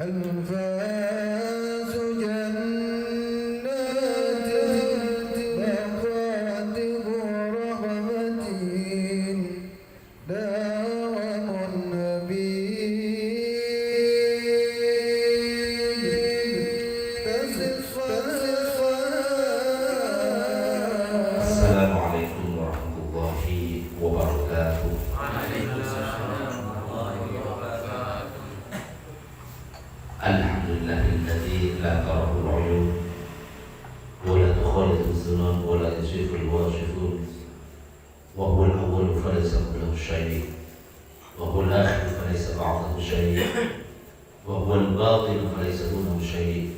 أنفاس جنات بقات رحمة داوم النبي السلام عليكم ورحمة الله وبركاته. الحمد لله الذي لا تراه العيون ولا تخالط الظنون ولا يصف الواصفون، وهو الأول فليس قبله شيء، وهو الآخر فليس بعده شيء، وهو الباطن فليس دونه شيء،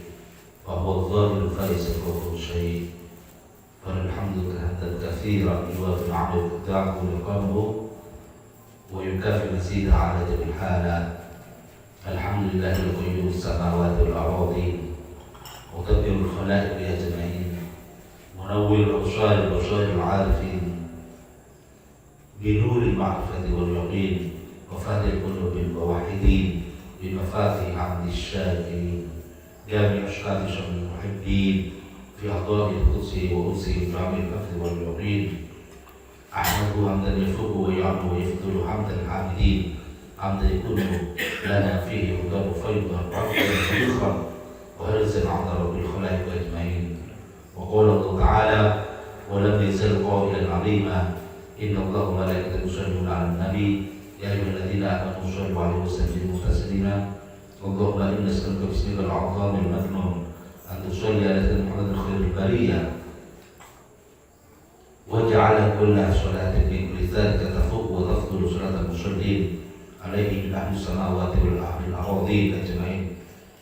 وهو الظاهر فليس فوقه شيء. فالحمد حمدا كثيرا يوافي نعمه وابداعه ولقامه ويكافئ مزيد على جميع الحالات. الحمد لله القيوم السماوات والأراضين مدبر الخلائق أجمعين منور الأبصار وبصائر العارفين بنور المعرفة واليقين وفاتح قلوب الموحدين بمفاتيح عمد الشاكرين جامع أشهاد شر المحبين في أعضاء القدس وأنسه جامع الكفر واليقين. أحمده حمدا يفوق ويعم ويفضل حمدا الحامدين حمدا يكون لنا فيه هدى وفيضا وعقلا وذخرا وهرزا عند رب الخلائق أجمعين. وقال الله تعالى: ولم يزل قائلا عظيما إن الله وملائكته يصلون على النبي يا أيها الذين آمنوا صلوا عليه وسلموا تسليما. اللهم إنا نسألك باسمك العظام المكنون أن تصلي على سيدنا محمد خير البرية واجعل كل صلاة من كل ذلك تفوق وتفضل صلاة المصلين عليه من أهل السماوات والأهل الأراضين أجمعين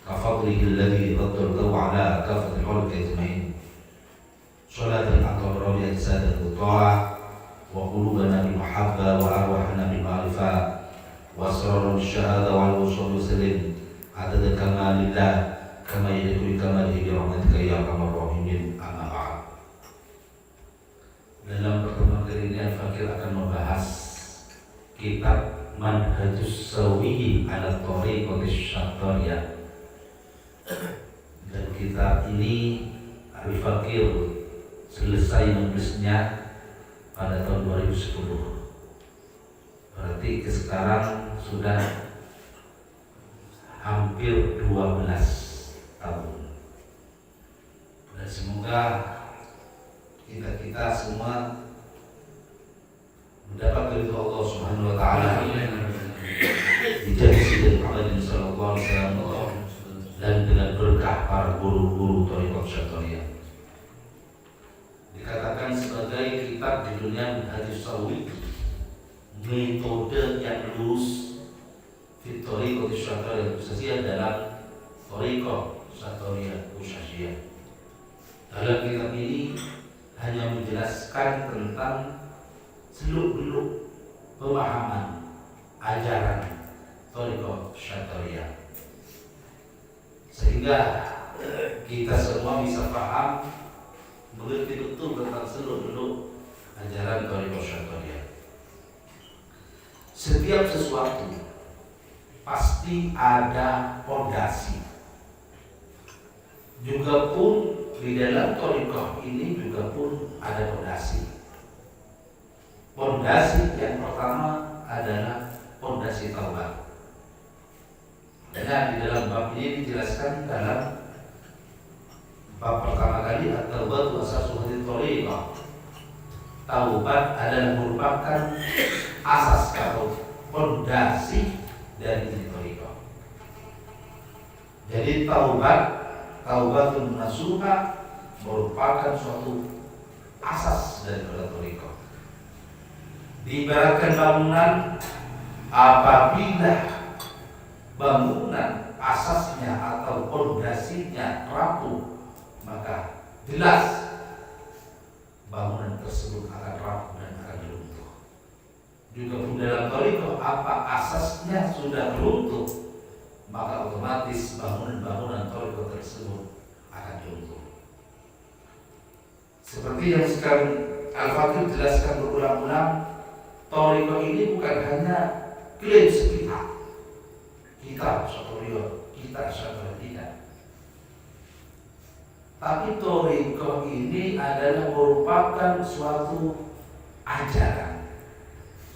كفضله الذي فضلته على كافة الخلق أجمعين. صلاة أكبر بأجساد الطاعة وقلوبنا بالمحبة وأرواحنا بالمعرفة وأسرار بالشهادة وعلى الوصول وسلم عدد كمال الله كما يليق بكماله برحمتك يا أرحم الراحمين. أما بعد. Dalam pertemuan kali ini Al-Fakir akan membahas kitab Manhajus Sawi ala Thariqatis Syathariyah. Dan kitab ini Al-Fakir selesai menulisnya pada tahun 2010. Berarti sekarang sudah hampir 12 tahun. Dan semoga kita semua mendapat ridho Allah Subhanahu wa taala dijadi Sayyidina Muhammad sallallahu alaihi wasallam dan dengan berkah para guru-guru Thariqat Syathariyah. Dikatakan sebagai kitab di dunia Manhajus Sawi, metode yang lurus fi Thariqat Syathariyah khususnya dalam Thariqat Syathariyah khususnya. Dalam kitab ini hanya menjelaskan tentang seluk-beluk pemahaman ajaran Thariqat Syathariyah, sehingga kita semua bisa paham mengerti betul tentang seluk-beluk ajaran Thariqat Syathariyah. Setiap sesuatu pasti ada fondasi. Juga pun di dalam thariqah ini juga pun ada fondasi. Fondasi yang pertama adalah fondasi taubat. Dan di dalam bab ini dijelaskan dalam bab pertama kali at-taubatu asasu hadhihi thariqah. Taubat adalah merupakan asas atau fondasi dari thariqah. Jadi taubatun nasuha merupakan suatu asas daripada thariqah. Diibaratkan bangunan, apabila bangunan asasnya atau fondasinya rapuh, maka jelas bangunan tersebut akan rapuh dan akan runtuh. Juga pun dalam thariqah, apa asasnya sudah runtuh, maka otomatis bangunan-bangunan thariqah tersebut akan runtuh. Seperti yang sekarang Al-Fakir jelaskan berulang-ulang, thariqah ini bukan hanya klaim sepihak. Kita Syathariyah, kita Asy'ariyah tidak. Tapi thariqah ini adalah merupakan suatu ajaran,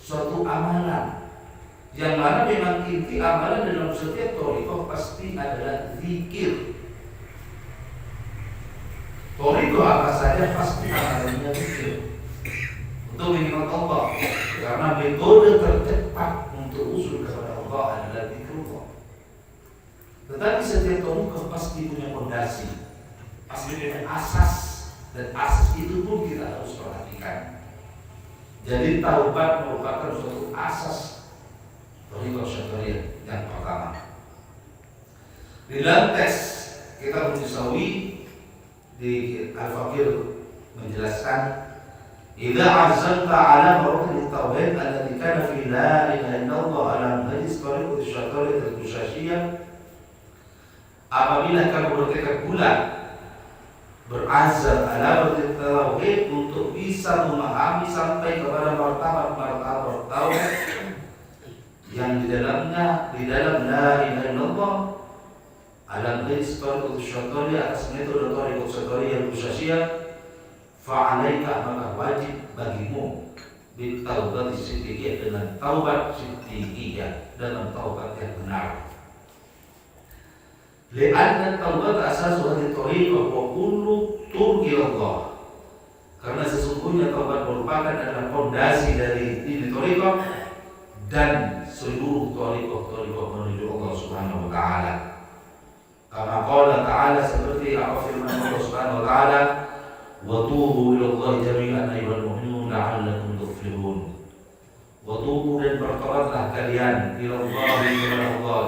suatu amalan yang mana memang inti amalan dalam setiap thariqah pasti adalah zikir. Thariqah apa saja pasti amalannya zikir untuk mengingat Allah, karena metode tercepat untuk usul kepada Allah adalah zikrullah. Tetapi setiap thariqah pasti punya fondasi, pasti punya asas, dan asas itu pun kita harus perhatikan. Jadi taubat merupakan suatu asas thariqah Asy'ariyah yang pertama. Di dalam teks kita mengetahui di Al-Faqir menjelaskan, idza azamta ala maratib tauhid allati kana fi la ilaha illallah ala hadis thariqah Asy'ariyah al-Qushashiyah, apabila kamu bertekad bulat berazam ala tauhid untuk bisa memahami sampai kepada martabat tauhid yang di dalam la ilaha illallah alam hadis thariqah Asy'ariyah atas metode thariqah Asy'ariyah al-Qushashiyah, fa'alaika maka wajib bagimu bitaubat siddiqiyah, dengan taubat siddiqiyah, dengan taubat yang benar. Li'anna taubat asasu hadhihi thariqah wa kullu turki Allah, karena sesungguhnya taubat merupakan adalah fondasi dari ini thariqah dan seluruh thariqah menuju Allah Subhanahu wa taala. Kama qala ta'ala, seperti apa firman Allah Subhanahu wa taala, wa tubu ila Allah jami'an ayyuhal mu'minun la'allakum tuflihun. Wa tubu, dan bertobatlah kalian ila Allah, kepada Allah,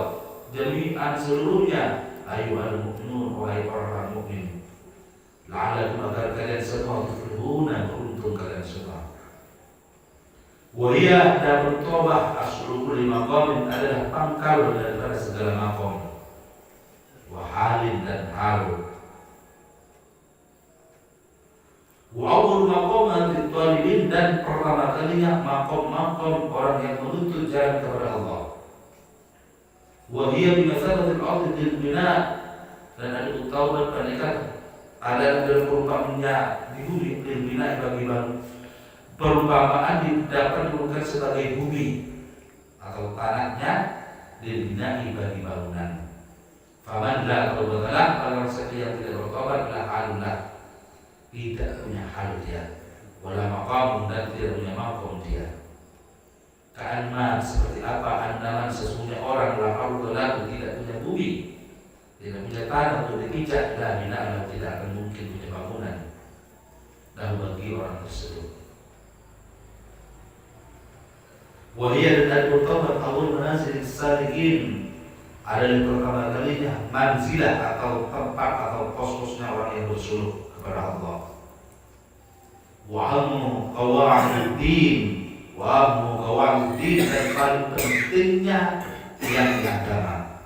jami'an seluruhnya, ayyuhal mu'minun, wahai orang mukmin, la'allakum, agar kalian semua tuflihun, beruntung kalian semua. Wa hiya, dan bertobat aslu kulli maqamin, adalah pangkal daripada segala maqam, wa halin, dan hal. Wa awwal maqaman lit-talibin, dan pertama kalinya maqam orang yang menuntut jalan kepada Allah. Wa hiya bi mathabatil ardi lil bina, dan ada taubat pernikahan ada dalam perumpamannya di bumi, lil bina bagi bangun, perumpamaan dapat digunakan sebagai bumi atau tanahnya, lil bina bagi bangunan. Faman la taubatalah, kalau sesuatu yang tidak bertobat, la halullah, tidak punya hal dia, wala maqam, dan tidak punya maqam dia. Ka'anma, seperti apa, andaman sesungguhnya orang, la halullah, tidak punya bumi, tidak punya tanah untuk dipijak, la bina'lah, tidak akan mungkin punya bangunan dan bagi orang tersebut. Wahiyah, dan bertobat awal manazil salihin, adalah pertama kalinya manzilah atau tempat atau pos-posnya orang yang bersuluk kepada Allah. Wa ammu qawa'iddin, dan paling pentingnya yang agama.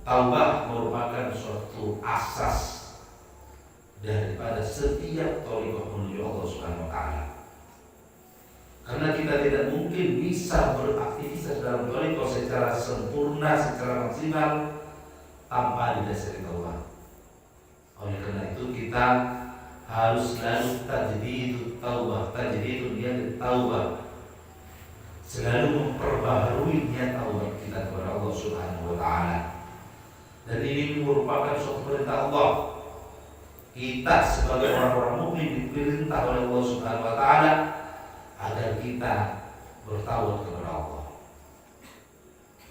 Taubat merupakan suatu asas daripada setiap thariqah menuju Allah Subhanahu wa taala. Karena kita tidak mungkin bisa beraktivitas dalam thariqah secara sempurna, secara maksimal tanpa didasari taubat. Oleh karena itu kita harus selalu tajdidut taubah, tajdidun niat taubah, selalu memperbaharui niat taubat kita kepada Allah Subhanahu wa taala. Dan ini merupakan suatu perintah Allah. Kita sebagai orang-orang mukmin diperintah oleh Allah Subhanahu wa taala agar kita bertaubat kepada Allah.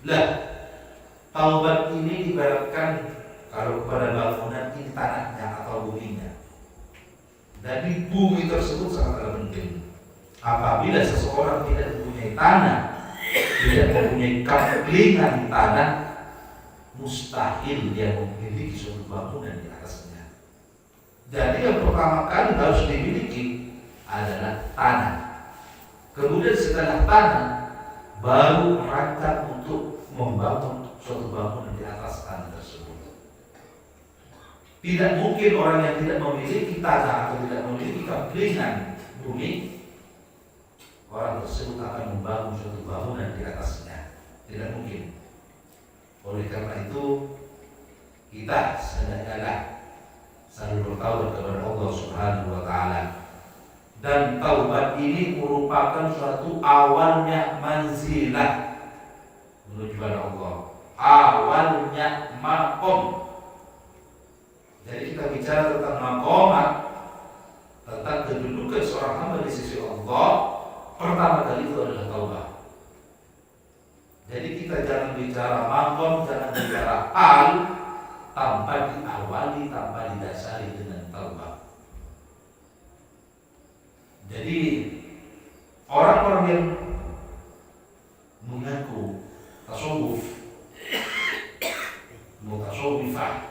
Lah, taubat ini dibaratkan kalau kepada bangunan ini tanahnya atau buminya. Dan di bumi tersebut sangatlah penting. Apabila seseorang tidak mempunyai tanah, tidak mempunyai kaplingan di tanah, mustahil dia memiliki suatu bangunan di atasnya. Jadi yang pertama kali harus dimiliki adalah tanah. Kemudian setelah tanah, baru merancang untuk membangun suatu bangunan di atas tanah tersebut. Tidak mungkin orang yang tidak memiliki tanah atau tidak memiliki kaplingan bumi, orang tersebut akan membangun suatu bangunan di atasnya. Tidak mungkin. Oleh karena itu kita hendaklah selalu bertaubat kepada Allah Subhanahu wa taala. Dan taubat ini merupakan suatu awalnya manzilah menuju kepada Allah. Awalnya makom. Jadi kita bicara tentang makomat, tentang kedudukan seorang hamba di sisi Allah, pertama kali itu adalah taubat. Jadi kita jangan bicara makom, jangan bicara hal tanpa diawali, tanpa didasari dengan taubat. Jadi orang-orang yang mengaku tasawuf, mutasawwifah,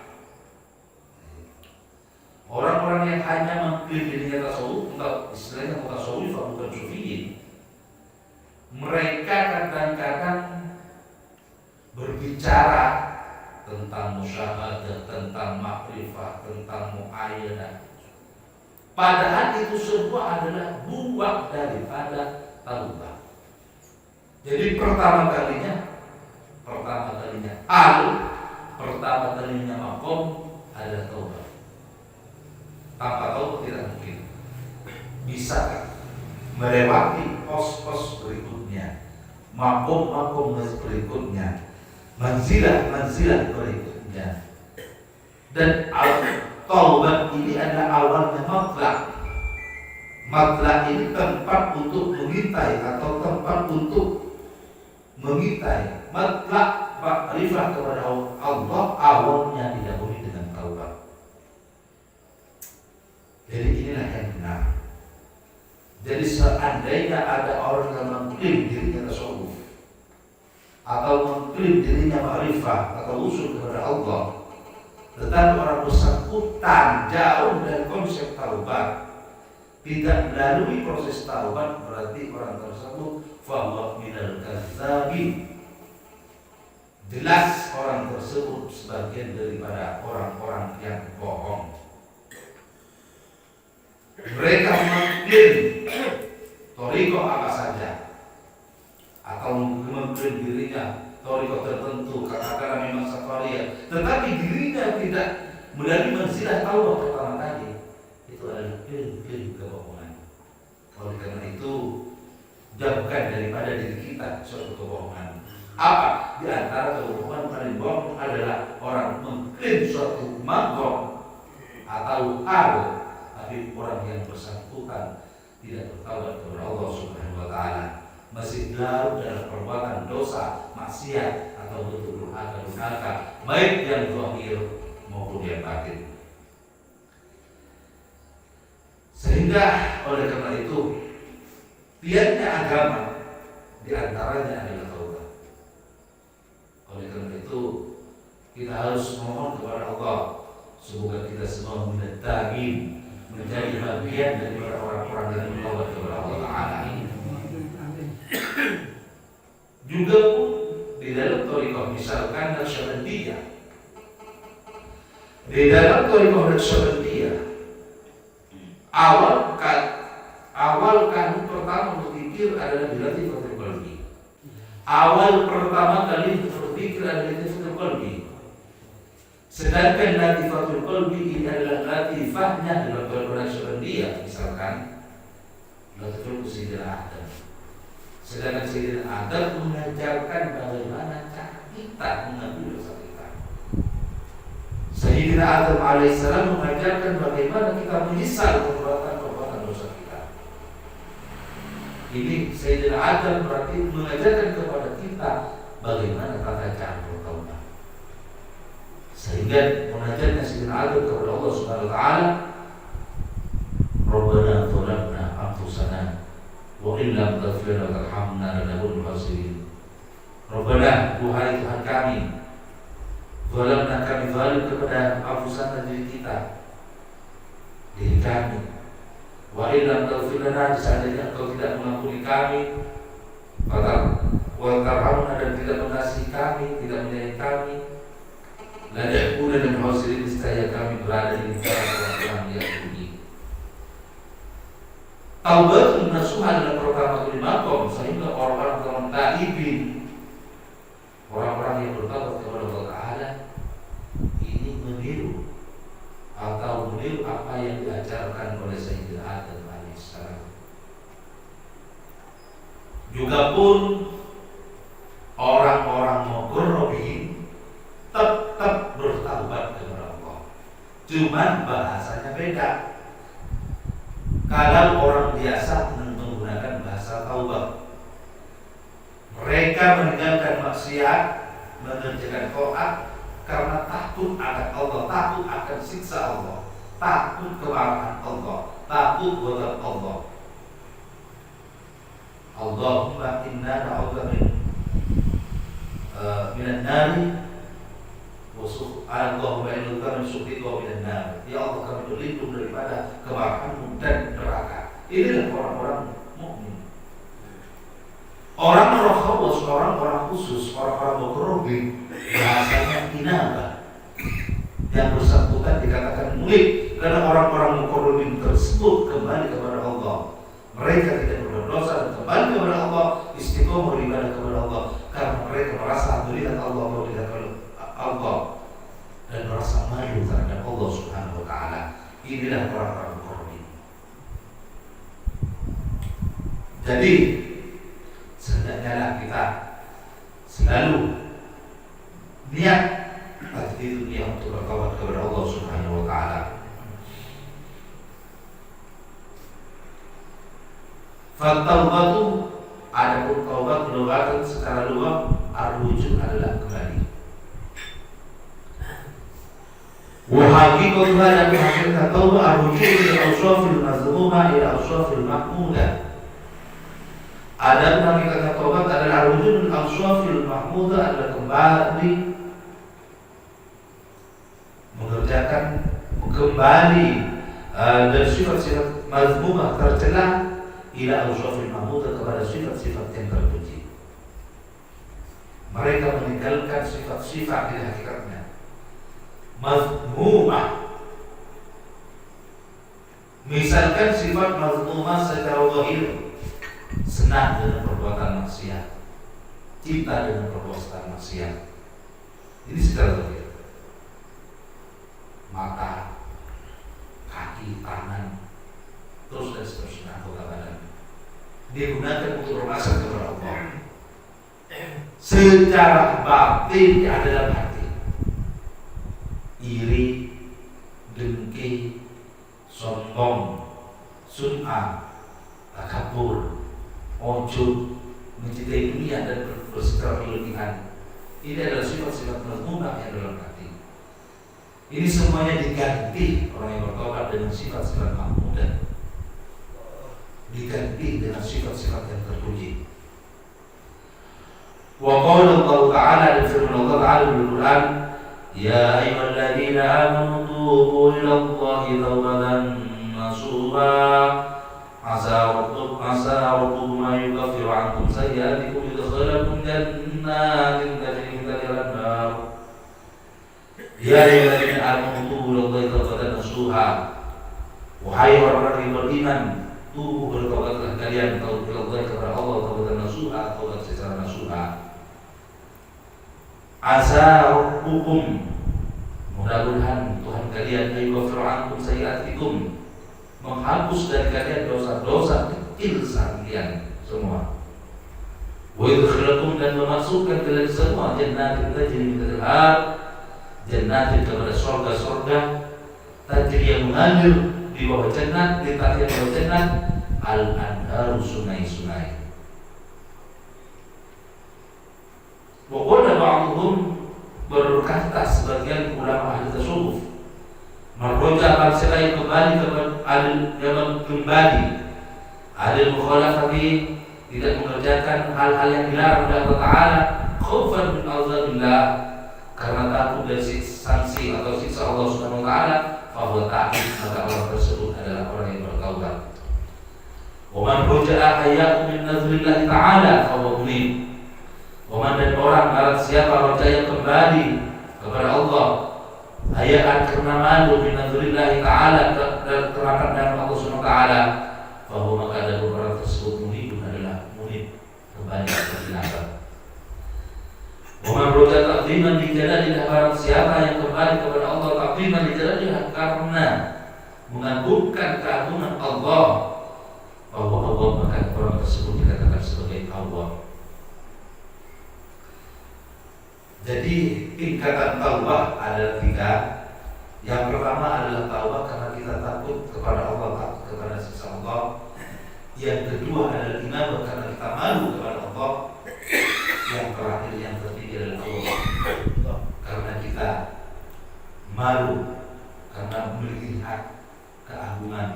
orang-orang yang hanya mengklaim dirinya tasawuf, istilahnya mutasawwifah bukan sufiyin, mereka kadang-kadang berbicara tentang musyahadah, tentang makrifah, tentang muayyanah. Padahal itu semua adalah buah daripada taubat. Jadi pertama kalinya makom adalah taubat. Tanpa taubat tidak mungkin bisa melewati pos-pos berikutnya, makom berikutnya, manzilah berikutnya. Dan taubat ini adalah awalnya matlak ini tempat untuk mengintai atau tempat untuk mengintai. Matlak makrifah kepada Allah awalnya didahului dengan taubat. Jadi inilah yang benar. Jadi seandainya ada orang yang mengklaim dirinya tasawuf atau mengklaim dirinya makrifah atau usul kepada Allah, tetapi orang bersangkutan jauh dari konsep taubat, tidak melalui proses taubat, berarti orang tersebut fahuwa minal kadzdzabin. Jelas orang tersebut sebagian daripada orang-orang yang bohong. Mereka mengklaim thariqah apa saja, atau mengklaim dirinya thariqah tertentu, katakanlah memang safariyah, tetapi dirinya tidak melalui manzilah taubat pertama kali. Itu adalah klaim kebohongan. Oleh karena itu, jauhkan daripada diri kita suatu kebohongan. Apa? Di antara kebohongan paling bohong adalah orang mengklaim suatu makom atau hal, tapi orang yang bersangkutan tidak bertaubat kepada Allah Subhanahu wa taala, masih larut dalam perbuatan dosa, maksiat atau bentuk durhaka, baik yang zahir maupun yang batin. Sehingga oleh karena itu tiadnya agama di antaranya adalah taubat. Oleh karena itu kita harus mohon kepada Allah semoga kita semua menjadi bagian dari orang-orang yang bertaubat kepada Allah Taala. Juga pun di dalam thariqah misalkan Naqsyabandiyah, di dalam thariqah Naqsyabandiyah awal kali pertama berpikir adalah latifatul qalbi. Awal pertama kali berpikir adalah latifatul qalbi. Sedangkan latifatul qalbi ini adalah latifahnya dalam thariqah Naqsyabandiyah, misalkan latifatul Sayyidina Adam. Sedangkan Sayyidina Adam mengajarkan bagaimana cara kita mengambil dosa kita. Sayyidina Adam alaihissalam mengajarkan bagaimana kita menyesal perbuatan dosa kita. Ini Sayyidina Adam berarti mengajarkan kepada kita bagaimana tata cara bertaubat. Sehingga mengajarkan Sayyidina Adam kepada Allah Subhanahu wa taala, Rabbana dzalamna anfusana wa illam taghfir wa tarhamna lanakunanna minal khasirin. Rabbana, wahai Tuhan kami, zalamna kami zalim kepada anfusana diri kami. Wa illam taghfir lana, seandainya Engkau tidak mengampuni kami, wa tarhamna, dan tidak mengasihi kami, tidak menyayangi kami, lanakunanna minal khasirin, niscaya kami berada di antara orang yang rugi. Taubatun nasuha adalah pertama kali makom, sehingga orang-orang taibin, orang-orang yang bertaubat kepada cuman bahasanya beda. Kalau orang biasa menggunakan bahasa taubat, mereka meninggalkan maksiat, mengerjakan taat karena takut akan Allah, takut akan siksa Allah, takut kemarahan Allah, takut ghadab Allah. Allahumma inna na'udzubika minan nari wa Allahumma inna na'udzubika min sukhika wa minan nar. Ya Allah, kami berlindung daripada kemarahan-Mu dan neraka. Inilah orang-orang mukmin. Orang-orang khawas, orang-orang khusus, orang-orang muqarrabin, bahasanya inabah. Yang bersangkutan dikatakan murid karena orang-orang muqarrabin tersebut kembali kepada Allah. Mereka tidak berdosa dan kembali kepada Allah, istiqomah beribadah kepada Allah karena mereka merasa melihat Allah, melihat Allah dan merasa malu terhadap Allah Subhanahu wa taala. Inilah orang-orang muqarrabin. Jadi hendaknya kita selalu niat pasti itu niat untuk bertaubat kepada Allah Subhanahu wa taala. Fattaubatu, adapun taubat lugatan secara lugas ar-rujuk adalah kembali. Wa haqiqatuha, dan hakikat taubat ar-rujuk ila awsafil mazmumah ila awsafil mahmudah. Adapun hakikat taubat adalah ar-rujuk ila awsafil mahmudah, adalah kembali mengerjakan kembali dari sifat-sifat mazmumah tercela ila awsafil mahmudah, kepada sifat-sifat yang terpuji. Mereka meninggalkan sifat-sifat yang hakikatnya mazmumah. Misalkan sifat mazmumah secara zahir, senang dengan perbuatan maksiat, cinta dengan perbuatan maksiat. Ini secara zahir. Mata, kaki, tangan, terus dan seterusnya anggota badan digunakan untuk bermaksud kepada Allah. Secara batin ada dalam hati iri, dengki, sombong, sum'ah, takabur, ujub, mencintai dunia dan bersikap berlebihan. Ini adalah sifat-sifat mazmumah yang dalam hati. Ini semuanya diganti orang yang bertobat dengan sifat-sifat mahmudah, diganti dengan sifat-sifat yang terpuji. Wa qala Allah Ta'ala, dan firman Allah Ta'ala di Al-Quran, ya ayyuhalladzina amanu tubu ila Allahi tawbatan nasuha asa rabbukum an yukaffiru ankum sayyi'atikum yudkhilakum jannatin tajri min tahtiha al-anhar. Ya ayyuhalladzina amanu tubu ila Allahi tawbatan nasuha, wahai orang-orang yang beriman, tubuh bertobatlah kalian kepada Allah taubatan nasuha, taubat secara nasuha. Asa rabbukum, mudah-mudahan Tuhan kalian yukaffiru ankum sayyi'atikum, menghapus dari kalian dosa-dosa kecil kalian semua. Wa yudkhilakum, dan memasukkan kalian semua jannatin tajri min tahtiha al-anhar, jannatin kepada surga-surga tajri yang mengalir di bawah jannat, di tahtiha bawah jannat al-anharu, sungai-sungai. Pokoknya ba'duhum, berkata sebagian ulama ahli tasawuf, marroja bangsa yang kembali adil mukhalafati, tidak mengerjakan hal-hal yang dilarang oleh Allah Ta'ala, khaufan min azabillah, karena takut dari sanksi atau siksa Allah Subhanahu wa taala, bahwa ta'ib, maka orang tersebut adalah orang yang bertaubat. Wa man roja'a hayya'u min nazrillahi ta'ala fa huwa munib. Wa man, dan orang, barang siapa roja yang kembali kepada Allah, hayya'an, karena malu, min nazrillahi ta'ala, karena pandang Allah Subhanahu wa taala, fa huwa, maka ada orang tersebut munib, adalah munib, kembali kepada Allah. Wa man roja ta'ziman li jalalillah, barang siapa yang kembali kepada Allah ta'ziman li jalalillah, karena mengagungkan keagungan Allah, bahwa Allah, maka orang tersebut dikatakan sebagai Allah. Jadi tingkatan taubat ada 3. Yang pertama adalah taubat karena kita takut kepada Allah, takut kepada siksa Allah. Yang kedua adalah inabah karena kita malu kepada Allah. Yang terakhir, yang ketiga adalah Allah, karena kita malu karena memiliki hak keagungan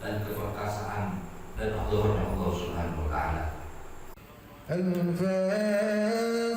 dan keperkasaan dan Allah Subhanahu wa taala. الفاتحة